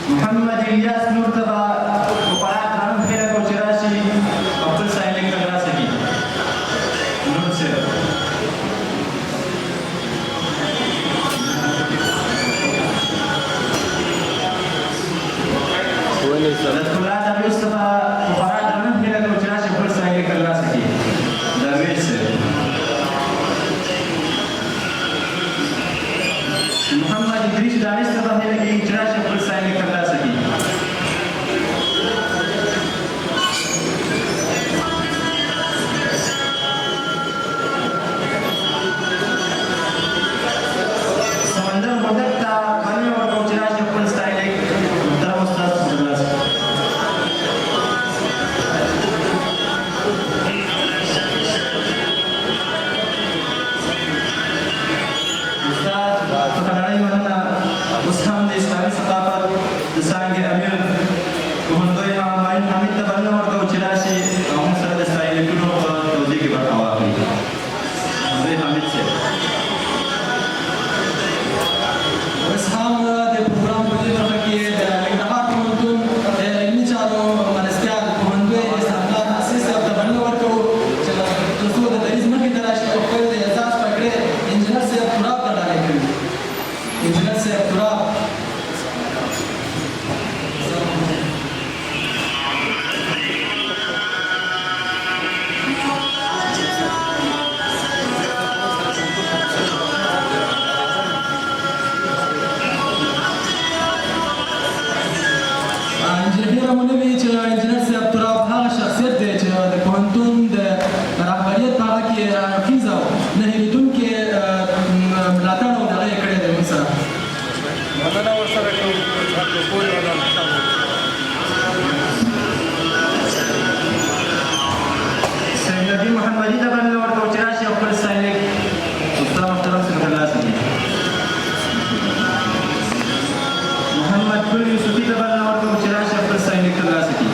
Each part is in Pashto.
محمد الیاس نور ته به په پړاو قانون هیله کوو چې راشي او خپل ساینلیک ترلاسه کړي. نور صاحب لطفالله درویش ته به په پړاو قانون هیله کوو چې راشي خپل ساینلیک ترلاسه کړي. درویش صاحب محمد ادریس دانش ته به هیله کوي چې راشي خپل ساینلیک ترلاسه کړي. سمندر مدد ته بلنه ورکوو چې راشي خپل ساینلیک محترم استاد ترلاسه کړي. استاد په کاناډایي مننه اوس هم د اسلامي ثقافت د څانګې امیر پوهنځی امام معین حمید ته بلنه ورکوو چې راشي او موږ سره د ساینلیکونو په توضیح کې برخه واخلي. پوهنځی حمید صاحب اوس هم د پروګرام په دې برخه کې د ننګرهار پوهنتون د علمي چارو مرستیال پوهنځی اسلامي تاسیس ته بلنه ورکوو چې تر څو د دریځ مخې ته راشي او خپل د اعزاز پګړۍ انجینر صاحب تراب ته ډالۍ کړي. انجینر صاحب تراب هیله مو نه وي چې انجینر صاحب تراب هغه شخصیت دی چې د پوهنتون د رهبریت په هغه کې حفیظ او نه هېرېدونکې ملاتړ او دغه یې کړی دی موږ سره. مننه ورسره کوو سید نبی محمدي ته بلنه ورکوو چې راشي او خپل ساینلیک استاد محترم څخه ترلاسه کړي. محمد ګل یوسفي ته بلنه ورکوو چې راشي او خپل ساینلیک ترلاسه کړي.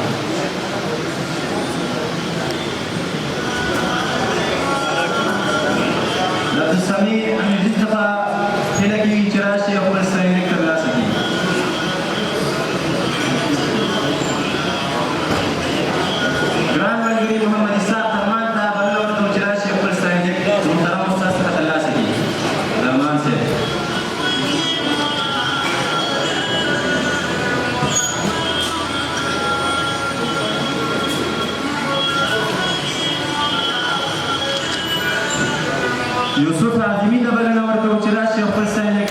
عبدالسمیع امیرزي څخه هیله کېږي چې راشي او خپل ساینلیک ترلاسه کړي. ګران ملګري محمد اسحاق رحمان ته بلنه ورکوو چې راشي او خپل ساینلیک محترم استاد څخه ترلاسه کړي. رحمان صاحب یوسف اعظمي ته بلنه ورکوو چې راشي او خپل ساینلیک